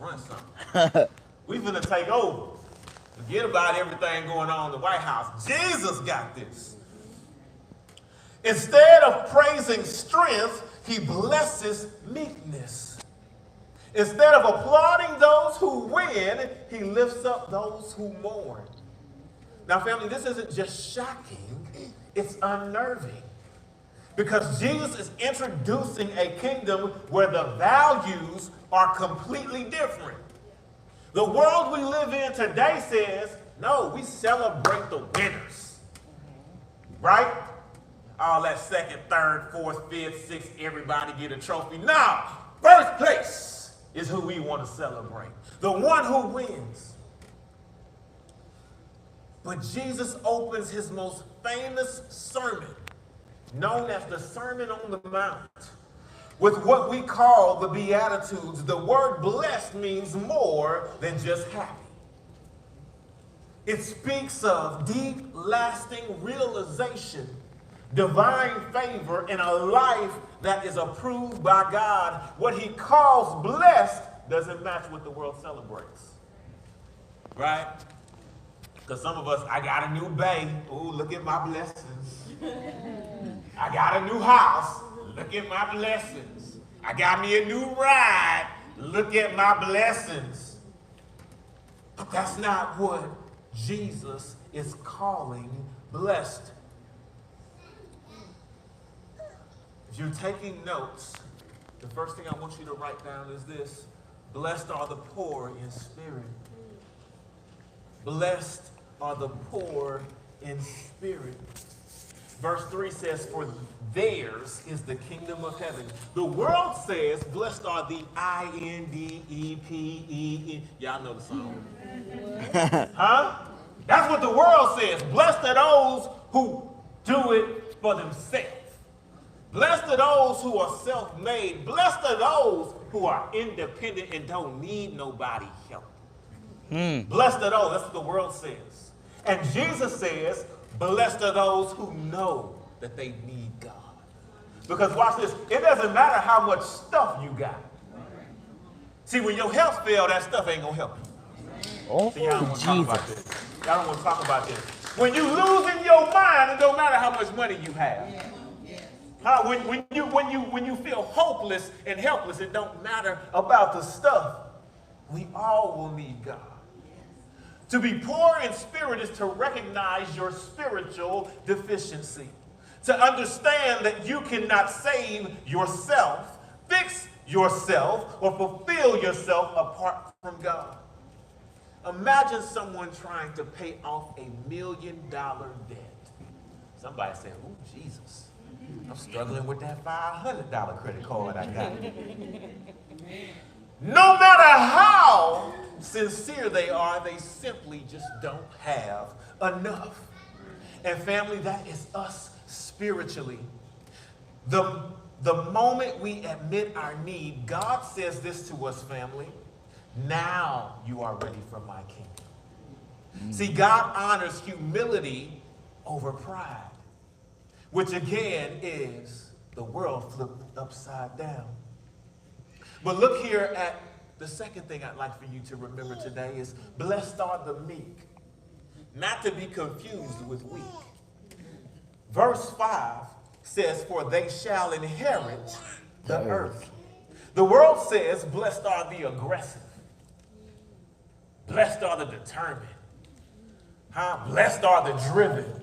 run something. We finna take over. Forget about everything going on in the White House. Jesus got this. Instead of praising strength, he blesses meekness. Instead of applauding those who win, he lifts up those who mourn. Now, family, this isn't just shocking, it's unnerving. Because Jesus is introducing a kingdom where the values are completely different. The world we live in today says, no, we celebrate the winners. Right? All that second, third, fourth, fifth, sixth, everybody get a trophy. No, first place is who we want to celebrate. The one who wins. But Jesus opens his most famous sermon, known as the Sermon on the Mount, with what we call the Beatitudes. The word blessed means more than just happy. It speaks of deep, lasting realization, divine favor, and a life that is approved by God. What he calls blessed doesn't match what the world celebrates. Right? Because some of us, I got a new baby. Ooh, look at my blessings. I got a new house. Look at my blessings. I got me a new ride. Look at my blessings. But that's not what Jesus is calling blessed. If you're taking notes, the first thing I want you to write down is this: blessed are the poor in spirit. Blessed are the poor in spirit. Verse 3 says, for theirs is the kingdom of heaven. The world says, blessed are the I-N-D-E-P-E-N. Y'all know the song. Huh? That's what the world says. Blessed are those who do it for themselves. Blessed are those who are self-made. Blessed are those who are independent and don't need nobody's help. Blessed are those. That's what the world says. And Jesus says, blessed are those who know that they need God. Because watch this, it doesn't matter how much stuff you got. See, when your health fails, that stuff ain't gonna help you. See, y'all don't want to talk about this. Y'all don't want to talk about this. When you losing your mind, it don't matter how much money you have. When you feel hopeless and helpless, it don't matter about the stuff. We all will need God. To be poor in spirit is to recognize your spiritual deficiency. To understand that you cannot save yourself, fix yourself, or fulfill yourself apart from God. Imagine someone trying to pay off $1 million debt. Somebody said, "Ooh, Jesus, I'm struggling with that $500 credit card I got." No matter how sincere they are, they simply just don't have enough. And family, that is us spiritually. The moment we admit our need, God says this to us, family: now you are ready for my kingdom. See, God honors humility over pride, which again is the world flipped upside down. But look here at the second thing I'd like for you to remember today is blessed are the meek, not to be confused with weak. Verse 5 says, for they shall inherit the earth. The world says, blessed are the aggressive. Blessed are the determined. Blessed are the driven.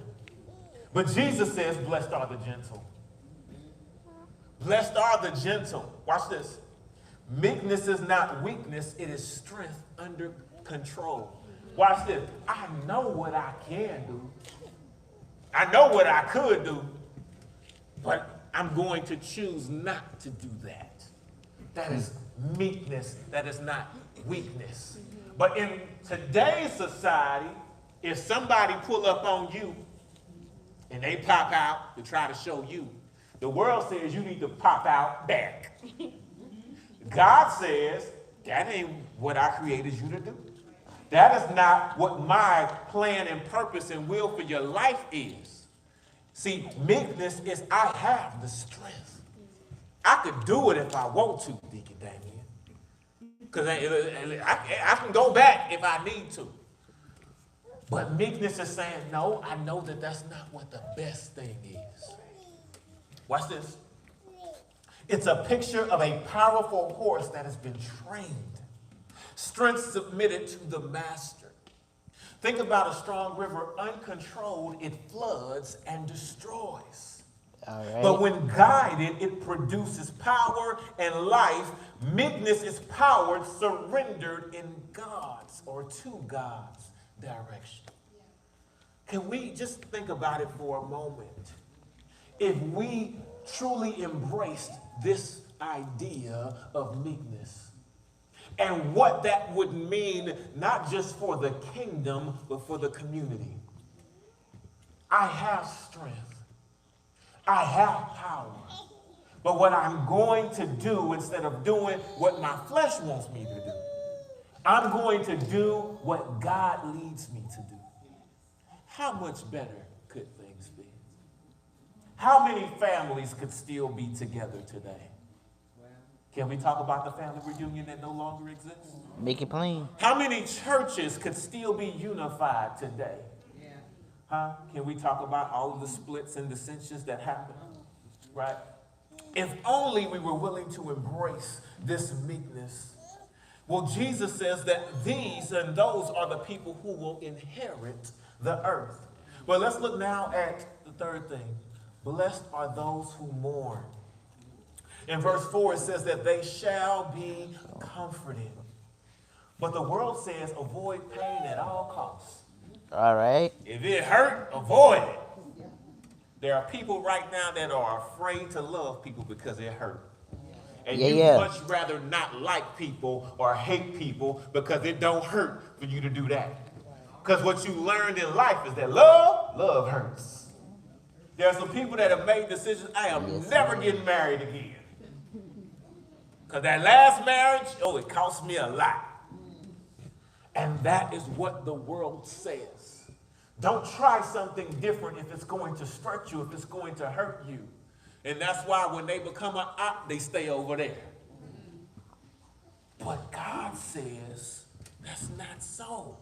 But Jesus says, blessed are the gentle. Blessed are the gentle. Watch this. Meekness is not weakness, it is strength under control. Watch this. I know what I can do. I know what I could do, but I'm going to choose not to do that. That is meekness. That is not weakness. But in today's society, if somebody pull up on you and they pop out to try to show you, the world says you need to pop out back. God says, that ain't what I created you to do. That is not what my plan and purpose and will for your life is. See, meekness is I have the strength. I could do it if I want to, Deacon Damien. Because I can go back if I need to. But meekness is saying, no, I know that that's not what the best thing is. Watch this. It's a picture of a powerful horse that has been trained. Strength submitted to the master. Think about a strong river, uncontrolled, it floods and destroys. All right. But when guided, it produces power and life. Meekness is powered, surrendered in God's or to God's direction. Can we just think about it for a moment? If we truly embraced this idea of meekness, and what that would mean, not just for the kingdom, but for the community. I have strength. I have power. But what I'm going to do, instead of doing what my flesh wants me to do, I'm going to do what God leads me to do. How much better could things be? How many families could still be together today? Can we talk about the family reunion that no longer exists? Make it plain. How many churches could still be unified today? Yeah. Huh? Can we talk about all of the splits and dissensions that happen? Right? If only we were willing to embrace this meekness. Well, Jesus says that these and those are the people who will inherit the earth. Well, let's look now at the third thing. Blessed are those who mourn. In verse 4, it says that they shall be comforted. But the world says avoid pain at all costs. All right. If it hurt, avoid it. There are people right now that are afraid to love people because it hurt. And you'd much rather not like people or hate people because it don't hurt for you to do that. Because what you learned in life is that love hurts. There are some people that have made decisions, I am never getting married again. Because that last marriage, it cost me a lot. And that is what the world says. Don't try something different if it's going to stretch you, if it's going to hurt you. And that's why when they become an op, they stay over there. But God says that's not so.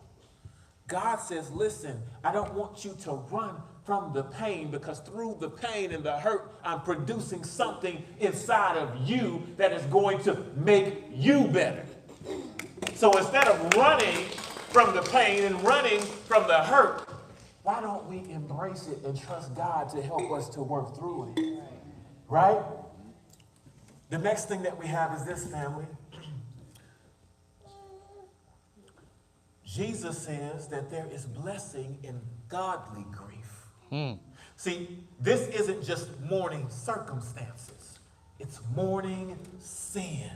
God says, listen, I don't want you to run from the pain, because through the pain and the hurt, I'm producing something inside of you that is going to make you better. So instead of running from the pain and running from the hurt, why don't we embrace it and trust God to help us to work through it? Right? The next thing that we have is this, family. Jesus says that there is blessing in godly grief. See, this isn't just mourning circumstances. It's mourning sin.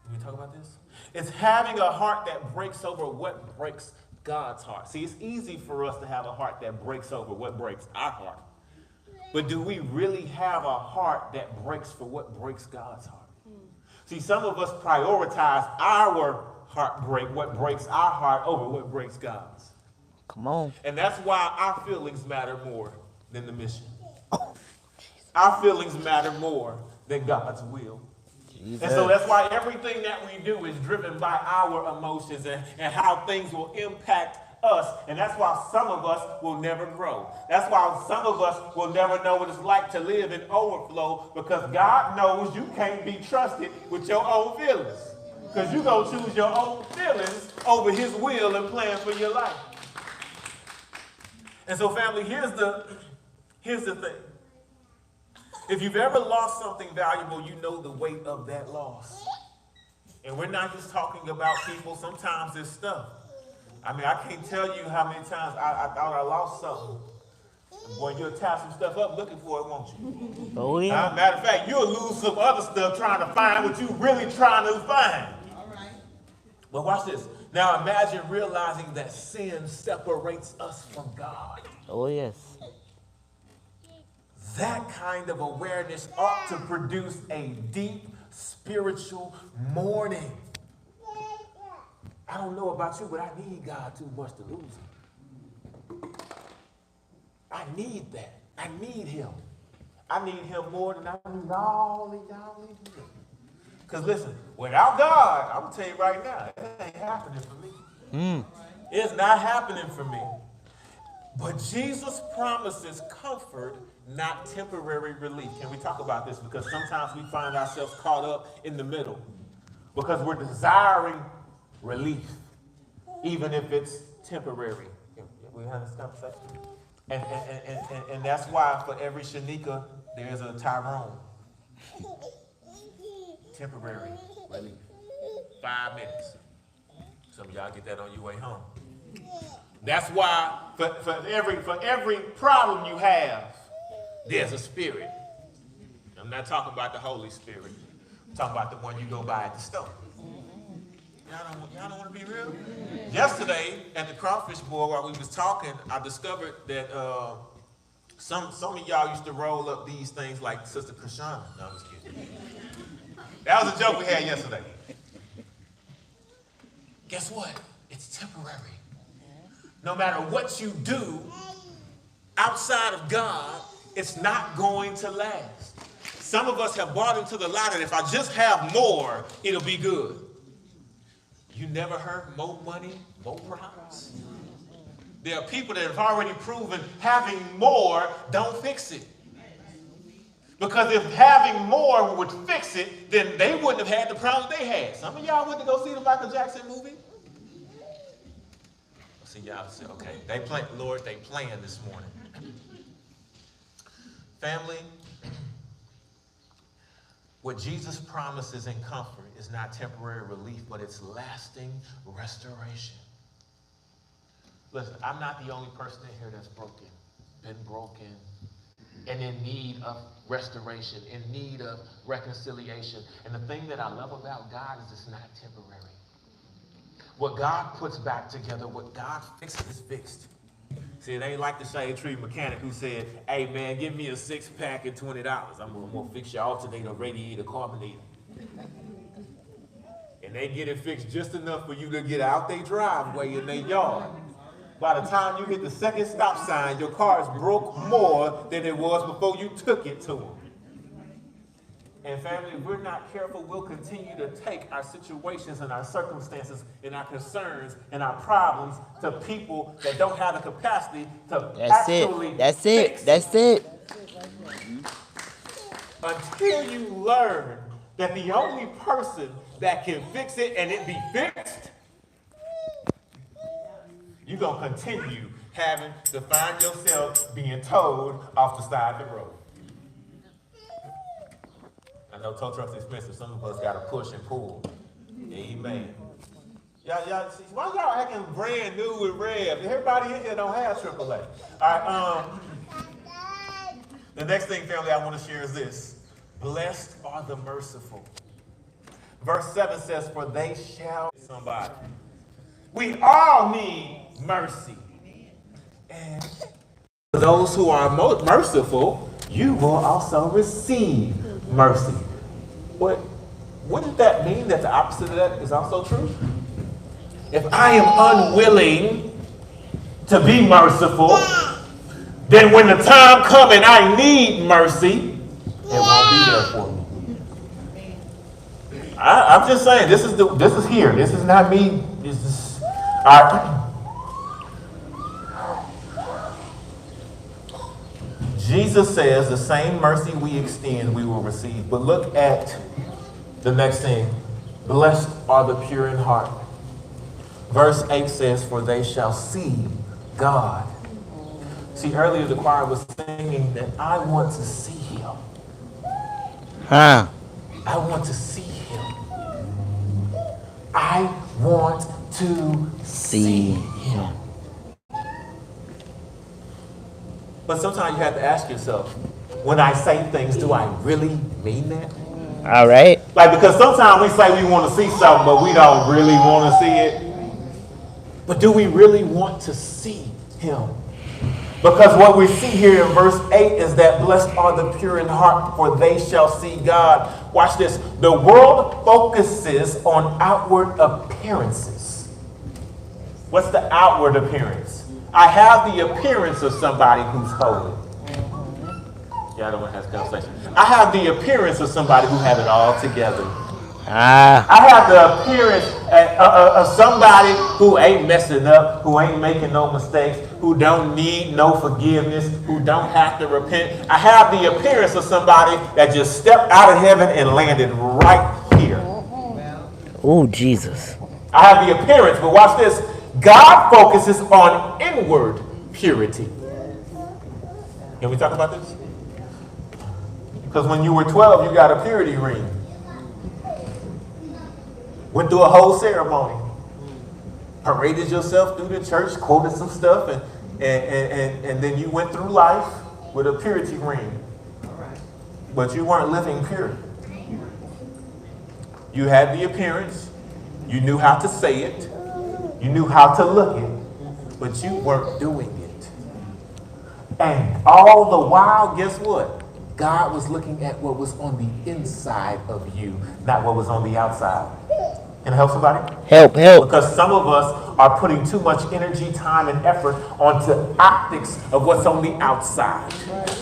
Can we talk about this? It's having a heart that breaks over what breaks God's heart. See, it's easy for us to have a heart that breaks over what breaks our heart. But do we really have a heart that breaks for what breaks God's heart? See, some of us prioritize our heartbreak, what breaks our heart, over what breaks God's. Come on. And that's why our feelings matter more than the mission. Our feelings matter more than God's will. Jesus. And so that's why everything that we do is driven by our emotions and how things will impact us. And that's why some of us will never grow. That's why some of us will never know what it's like to live in overflow, because God knows you can't be trusted with your own feelings. Because you're going to choose your own feelings over his will and plan for your life. And so, family, here's the thing. If you've ever lost something valuable, you know the weight of that loss. And we're not just talking about people. Sometimes it's stuff. I mean, I can't tell you how many times I thought I lost something. Boy, you'll tie some stuff up looking for it, won't you? Oh, yeah. Matter of fact, you'll lose some other stuff trying to find what you're really trying to find. All right. But watch this. Now imagine realizing that sin separates us from God. Oh, yes. That kind of awareness ought to produce a deep spiritual mourning. I don't know about you, but I need God too much to lose him. I need that. I need him. I need him more than I need all the y'all need him. Because listen, without God, I'm going to tell you right now, it ain't happening for me. It's not happening for me. But Jesus promises comfort, not temporary relief. Can we talk about this? Because sometimes we find ourselves caught up in the middle. Because we're desiring relief, even if it's temporary. We have this conversation. And that's why for every Shanika, there's a Tyrone. Temporary relief. 5 minutes. Some of y'all get that on your way home. That's why for every problem you have, there's a spirit. I'm not talking about the Holy Spirit. I'm talking about the one you go by at the store. Y'all don't want to be real? Yesterday at the crawfish board while we was talking, I discovered that some of y'all used to roll up these things like Sister Krishana. No, I'm just kidding. That was a joke we had yesterday. Guess what? It's temporary. No matter what you do outside of God, it's not going to last. Some of us have bought into the lie that if I just have more, it'll be good. You never heard more money, more problems? There are people that have already proven having more don't fix it. Because if having more would fix it, then they wouldn't have had the problems they had. Some of y'all went to go see the Michael Jackson movie. See, y'all say, okay, they play, Lord, they playing this morning. Family, what Jesus promises in comfort is not temporary relief, but it's lasting restoration. Listen, I'm not the only person in here that's been broken, and in need of restoration, in need of reconciliation. And the thing that I love about God is it's not temporary. What God puts back together, what God fixes is fixed. See, it ain't like the shade tree mechanic who said, hey man, give me a 6-pack and $20. I'm gonna fix your alternator, radiator, carbonator. And they get it fixed just enough for you to get out their driveway in their yard. By the time you hit the second stop sign, your car is broke more than it was before you took it to them. And family, if we're not careful, we'll continue to take our situations and our circumstances and our concerns and our problems to people that don't have the capacity to actually fix it. That's it. Until you learn that the only person that can fix it and it be fixed, you're going to continue having to find yourself being towed off the side of the road. I know tow trucks are expensive. Some of us got to push and pull. Amen. Y'all, why y'all acting brand new with Rev? Everybody in here don't have AAA. All right, the next thing, family, I want to share is this. Blessed are the merciful. Verse 7 says, for they shall somebody. We all need mercy. And for those who are merciful, you will also receive mercy. What wouldn't that mean that the opposite of that is also true? If I am unwilling to be merciful, then when the time comes and I need mercy, it won't be there for me. I'm just saying, this is here. This is not me. This is all right. Jesus says the same mercy we extend, we will receive. But look at the next thing. Blessed are the pure in heart. Verse 8 says, for they shall see God. See, earlier the choir was singing that I want to see him. I want to see him. I want to see him. But sometimes you have to ask yourself, when I say things, do I really mean that? All right. Like, because sometimes we say we want to see something, but we don't really want to see it. But do we really want to see him? Because what we see here in verse 8 is that blessed are the pure in heart, for they shall see God. Watch this. The world focuses on outward appearances. What's the outward appearance? I have the appearance of somebody who's holy. Yeah, I don't want to have this conversation. I have the appearance of somebody who has it all together. I have the appearance of somebody who ain't messing up, who ain't making no mistakes, who don't need no forgiveness, who don't have to repent. I have the appearance of somebody that just stepped out of heaven and landed right here. Oh, Jesus. I have the appearance, but watch this. God focuses on inward purity. Can we talk about this? Because when you were 12, you got a purity ring. Went through a whole ceremony. Paraded yourself through the church, quoted some stuff, and then you went through life with a purity ring. But you weren't living pure. You had the appearance. You knew how to say it. You knew how to look it. But you weren't doing it. And all the while, guess what? God was looking at what was on the inside of you, not what was on the outside. Can I help somebody? Help. Because some of us are putting too much energy, time, and effort onto optics of what's on the outside.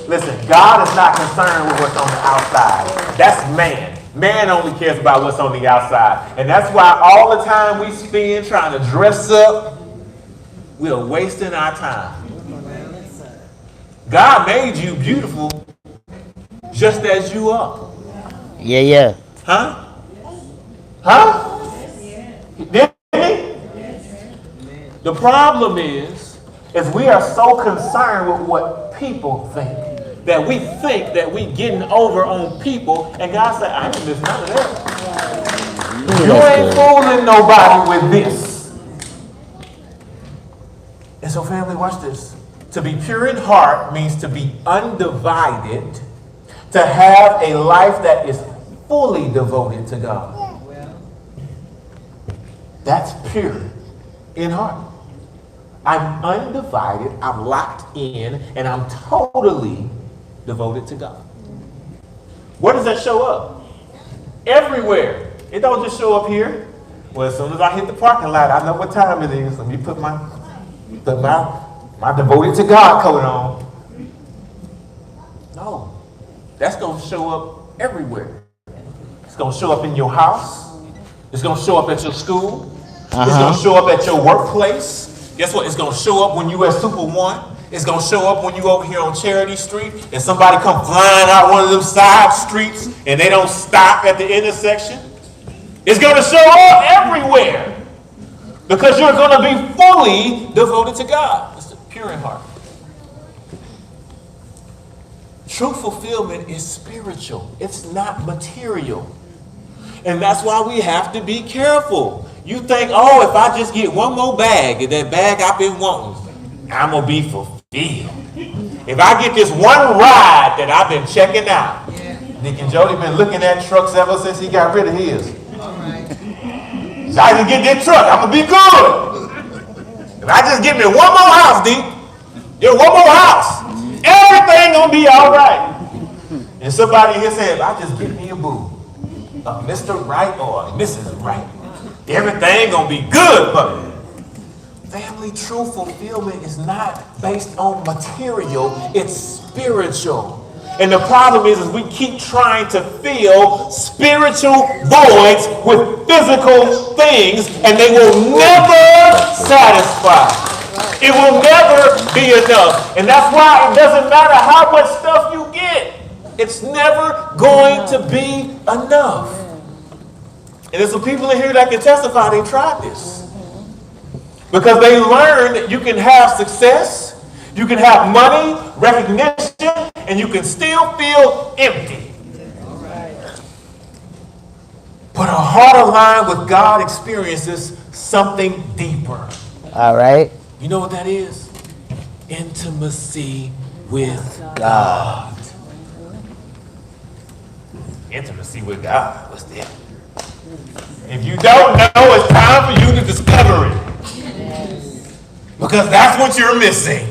Listen, God is not concerned with what's on the outside. That's man. Man only cares about what's on the outside. And that's why all the time we spend trying to dress up, we're wasting our time. God made you beautiful just as you are. Yeah. Huh? Didn't he? The problem is we are so concerned with what people think that we think that we getting over on people, and God said, I ain't miss none of that. You ain't fooling nobody with this. And so family, watch this. To be pure in heart means to be undivided, to have a life that is fully devoted to God. That's pure in heart. I'm undivided, I'm locked in, and I'm totally devoted to God. Where does that show up? Everywhere. It don't just show up here. Well, as soon as I hit the parking lot, I know what time it is. Let me put my devoted to God coat on. No. That's going to show up everywhere. It's going to show up in your house. It's going to show up at your school. It's going to show up at your workplace. Guess what? It's going to show up when you at Super One. It's going to show up when you over here on Charity Street and somebody come flying out one of them side streets and they don't stop at the intersection. It's going to show up everywhere because you're going to be fully devoted to God. It's pure in heart. True fulfillment is spiritual. It's not material. And that's why we have to be careful. You think, oh, if I just get one more bag, that bag I've been wanting, I'm going to be fulfilled. If I get this one ride that I've been checking out, Nick and Jody been looking at trucks ever since he got rid of his. So I can get that truck, I'm going to be good. If I just get me one more house, D, one more house, everything going to be all right. And somebody here said, if I just get me a boo, Mr. Right or Mrs. Right, everything going to be good for me. Family, true fulfillment is not based on material, it's spiritual. And the problem is we keep trying to fill spiritual voids with physical things, and they will never satisfy. It will never be enough. And that's why it doesn't matter how much stuff you get. It's never going to be enough. And there's some people in here that can testify they tried this. Because they learned that you can have success, you can have money, recognition, and you can still feel empty. But a heart aligned with God experiences something deeper. All right. You know what that is? Intimacy with God. Intimacy with God. What's that? If you don't know, it's time for you to discover it. Because that's what you're missing.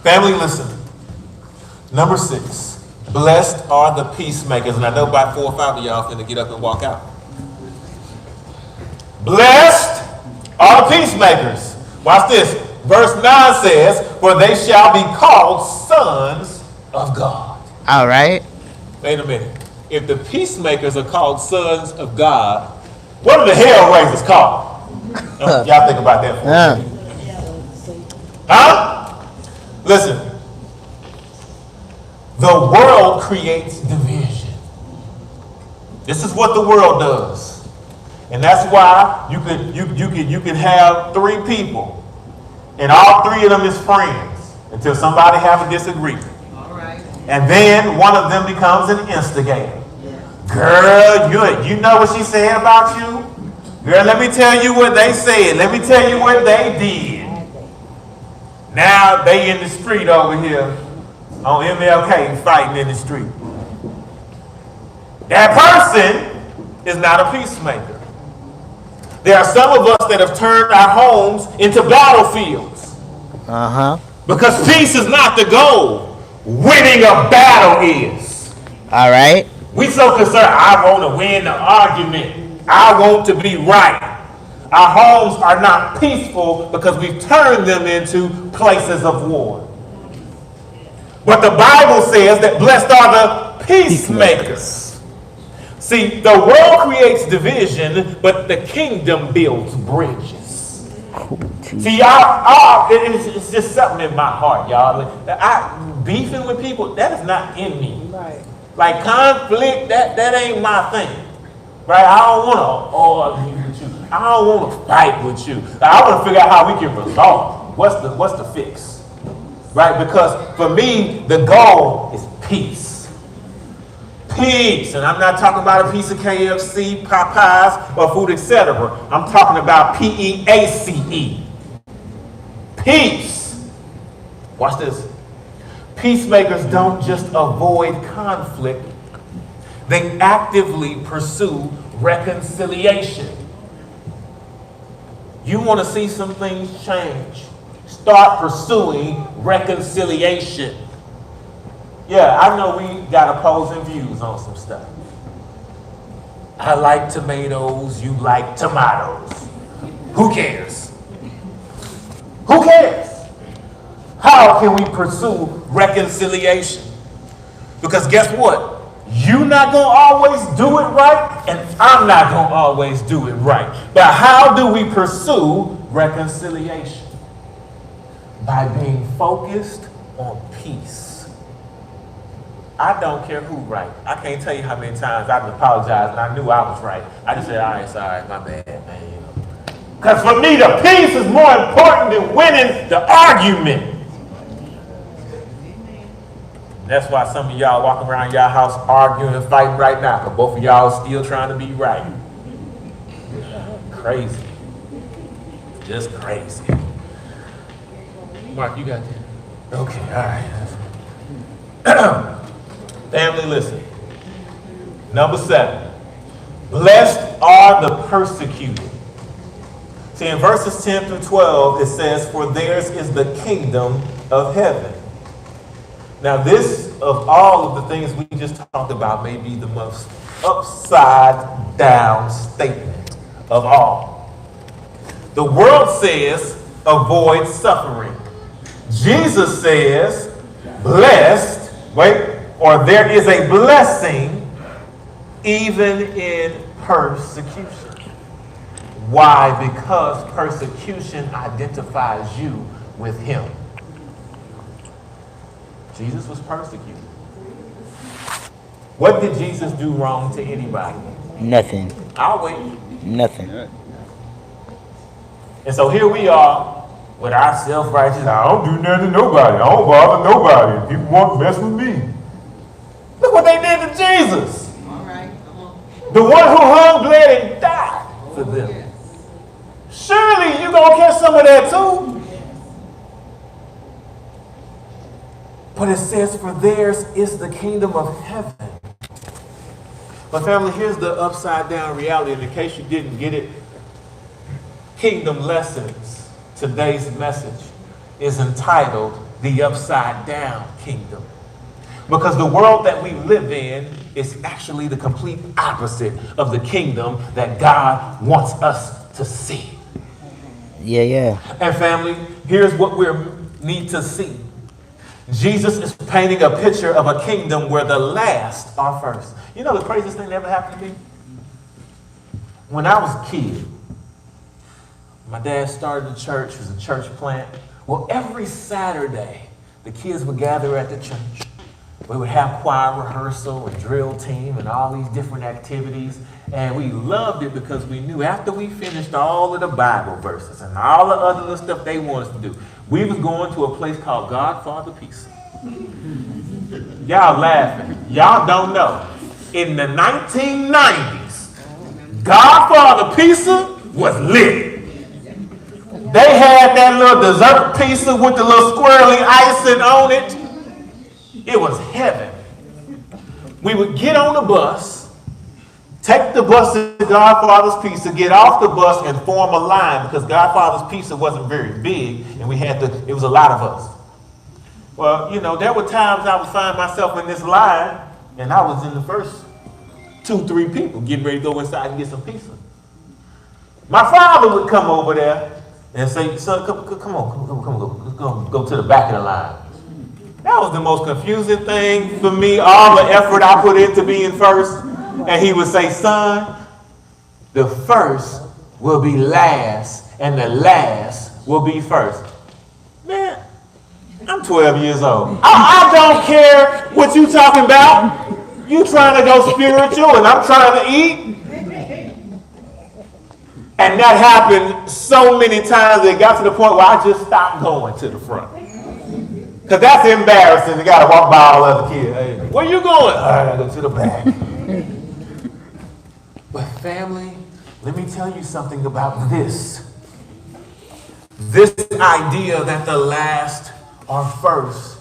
Family, listen. Number 6. Blessed are the peacemakers. And I know about 4 or 5 of y'all finna get up and walk out. Blessed are the peacemakers. Watch this. Verse 9 says, for they shall be called sons of God. All right. Wait a minute. if the peacemakers are called sons of God, what are the hell raisers called? Y'all think about that for a minute. Huh? Listen. The world creates division. This is what the world does. And that's why you could have three people, and all three of them is friends until somebody have a disagreement. All right. And then one of them becomes an instigator. Girl, you know what she said about you? Girl, let me tell you what they said. Let me tell you what they did. Now they in the street over here on MLK fighting in the street. That person is not a peacemaker. There are some of us that have turned our homes into battlefields. Because peace is not the goal. Winning a battle is. All right. We so concerned, I want to win the argument. I want to be right. Our homes are not peaceful because we've turned them into places of war. But the Bible says that blessed are the peacemakers. See, the world creates division, but the kingdom builds bridges. See, it's just something in my heart, y'all. Beefing with people, that is not in me. Right. Like conflict, that ain't my thing. Right? I don't want to argue with you. I don't want to fight with you. I want to figure out how we can resolve. What's the fix? Right? Because for me, the goal is peace. Peace. And I'm not talking about a piece of KFC, Popeyes, or food, etc. I'm talking about P-E-A-C-E. Peace. Watch this. Peacemakers don't just avoid conflict, they actively pursue reconciliation. You want to see some things change, start pursuing reconciliation. Yeah, I know we got opposing views on some stuff. I like tomatoes, you like tomatoes. Who cares? Who cares? How can we pursue reconciliation? Because guess what? You're not going to always do it right, and I'm not going to always do it right. But how do we pursue reconciliation? By being focused on peace. I don't care who's right. I can't tell you how many times I've apologized and I knew I was right. I just said, all right, sorry, my bad, man. Because for me, the peace is more important than winning the argument. That's why some of y'all walking around y'all house arguing and fighting right now, because both of y'all still trying to be right. Crazy. Just crazy. Mark, you got that? Okay, all right. Family, listen. Number 7. Blessed are the persecuted. See, in verses 10 through 12, it says, for theirs is the kingdom of heaven. Now, this, of all of the things we just talked about, may be the most upside down statement of all. The world says, avoid suffering. Jesus says, blessed, or there is a blessing even in persecution. Why? Because persecution identifies you with him. Jesus was persecuted. What did Jesus do wrong to anybody? Nothing. I'll wait. Nothing. And so here we are with our self-righteous, I don't do nothing to nobody. I don't bother nobody. People want to mess with me. Look what they did to Jesus. All right, come on. The one who hung, bled, and died for them. Yes. Surely you're going to catch some of that too. But it says, for theirs is the kingdom of heaven. But family, here's the upside down reality. And in case you didn't get it, Kingdom Lessons, today's message, is entitled The Upside Down Kingdom. Because the world that we live in is actually the complete opposite of the kingdom that God wants us to see. Yeah. And family, here's what we need to see. Jesus is painting a picture of a kingdom where the last are first. You know the craziest thing that ever happened to me? When I was a kid, my dad started a church. It was a church plant. Well, every Saturday, the kids would gather at the church. We would have choir rehearsal and drill team and all these different activities. And we loved it because we knew after we finished all of the Bible verses and all the other little stuff they wanted us to do, we was going to a place called Godfather Pizza. Y'all laughing. Y'all don't know. In the 1990s, Godfather Pizza was lit. They had that little dessert pizza with the little swirly icing on it. It was heaven. We would get on the bus, take the bus to Godfather's Pizza, get off the bus and form a line because Godfather's Pizza wasn't very big and it was a lot of us. Well, you know, there were times I would find myself in this line and I was in the first 2-3 people getting ready to go inside and get some pizza. My father would come over there and say, son, come on, let's go to the back of the line. That was the most confusing thing for me, all the effort I put into being first. And he would say, son, the first will be last and the last will be first. Man, I'm 12 years old. I don't care what you talking about. You trying to go spiritual and I'm trying to eat. And that happened so many times that it got to the point where I just stopped going to the front. Because that's embarrassing. You got to walk by all other kids. Hey, where you going? I got to go to the back. But family, let me tell you something about this. This idea that the last are first.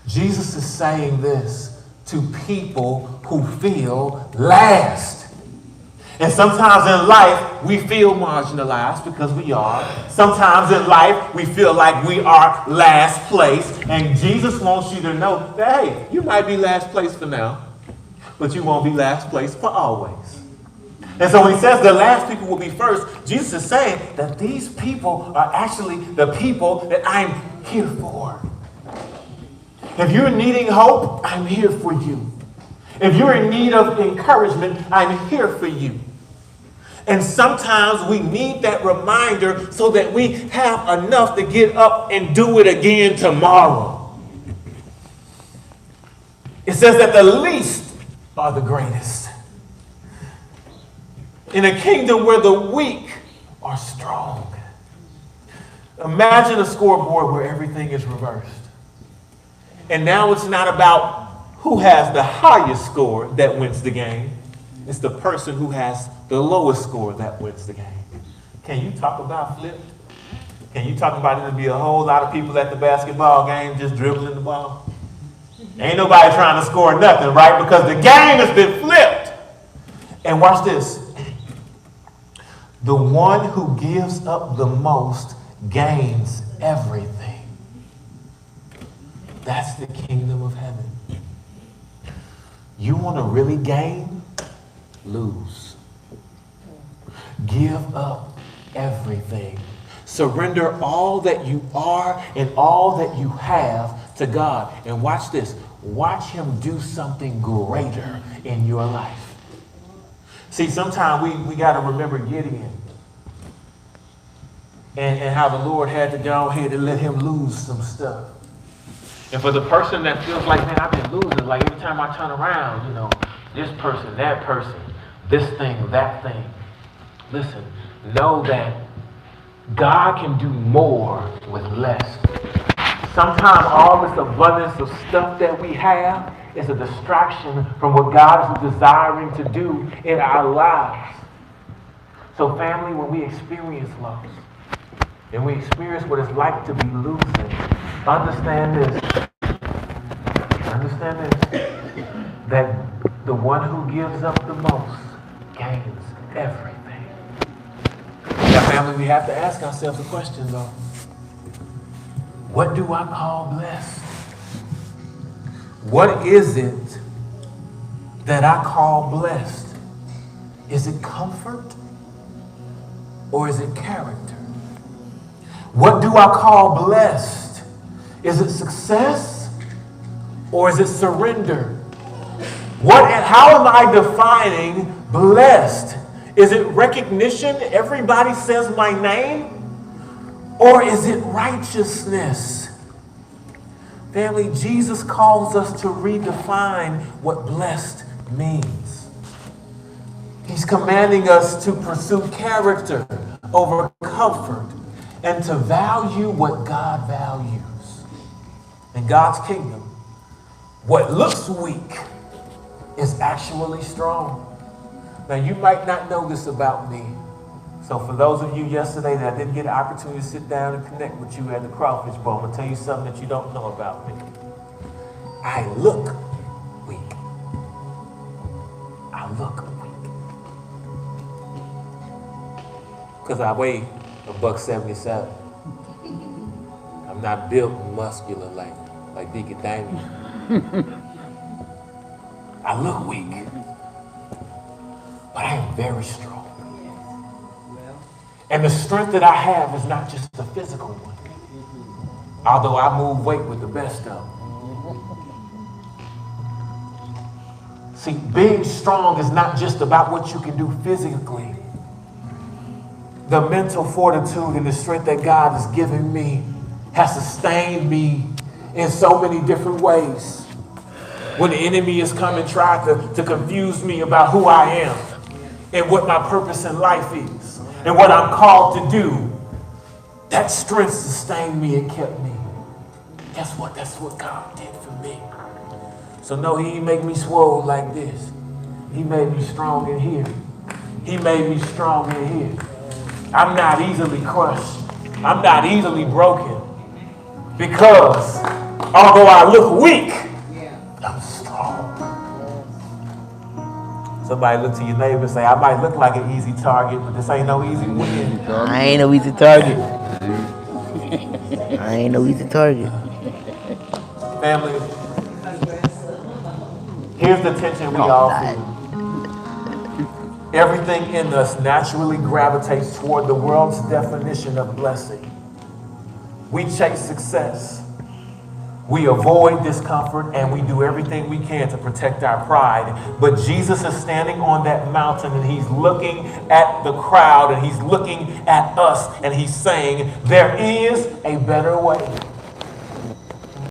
Jesus is saying this to people who feel last. And sometimes in life, we feel marginalized because we are. Sometimes in life, we feel like we are last place. And Jesus wants you to know that, hey, you might be last place for now, but you won't be last place for always. And so when he says the last people will be first, Jesus is saying that these people are actually the people that I'm here for. If you're needing hope, I'm here for you. If you're in need of encouragement, I'm here for you. And sometimes we need that reminder so that we have enough to get up and do it again tomorrow. It says that the least are the greatest. In a kingdom where the weak are strong. Imagine a scoreboard where everything is reversed. And now it's not about who has the highest score that wins the game. It's the person who has the lowest score that wins the game. Can you talk about flipped? Can you talk about it'll be a whole lot of people at the basketball game just dribbling the ball? Ain't nobody trying to score nothing, right? Because the game has been flipped. And watch this. The one who gives up the most gains everything. That's the kingdom of heaven. You want to really gain? Lose. Give up everything. Surrender all that you are and all that you have to God. And watch this. Watch him do something greater in your life. See, sometimes we got to remember Gideon and how the Lord had to go ahead and let him lose some stuff. And for the person that feels like, man, I've been losing, like every time I turn around, you know, this person, that person, this thing, that thing. Listen, know that God can do more with less. Sometimes all this abundance of stuff that we have is a distraction from what God is desiring to do in our lives. So family, when we experience loss, and we experience what it's like to be losing, understand this, that the one who gives up the most gains everything. Now family, we have to ask ourselves a question though. What do I call blessed? What is it that I call blessed? Is it comfort or is it character? What do I call blessed? Is it success Or is it surrender? How am I defining blessed? Is it recognition? Everybody says my name? Or is it righteousness? Family, Jesus calls us to redefine what blessed means. He's commanding us to pursue character over comfort and to value what God values. In God's kingdom, what looks weak is actually strong. Now, you might not know this about me. So for those of you yesterday that didn't get an opportunity to sit down and connect with you at the Crawfish Bowl, I'm going to tell you something that you don't know about me. I look weak. I look weak. Because I weigh $177. I'm not built and muscular like Deacon Daniel. I look weak, but I am very strong. And the strength that I have is not just a physical one. Although I move weight with the best of them. See, being strong is not just about what you can do physically. The mental fortitude and the strength that God has given me has sustained me in so many different ways. When the enemy has come and tried to confuse me about who I am and what my purpose in life is and what I'm called to do, that strength sustained me and kept me. Guess what? That's what God did for me. So no, he didn't make me swole like this. He made me strong in here. He made me strong in here. I'm not easily crushed. I'm not easily broken. Because although I look weak, I'm strong. Somebody look to your neighbor and say, I might look like an easy target, but this ain't no easy win. I ain't no easy target. I ain't no easy target. Family, here's the tension we all feel. Everything in us naturally gravitates toward the world's definition of blessing. We chase success. We avoid discomfort, and we do everything we can to protect our pride. But Jesus is standing on that mountain, and he's looking at the crowd, and he's looking at us, and he's saying, there is a better way.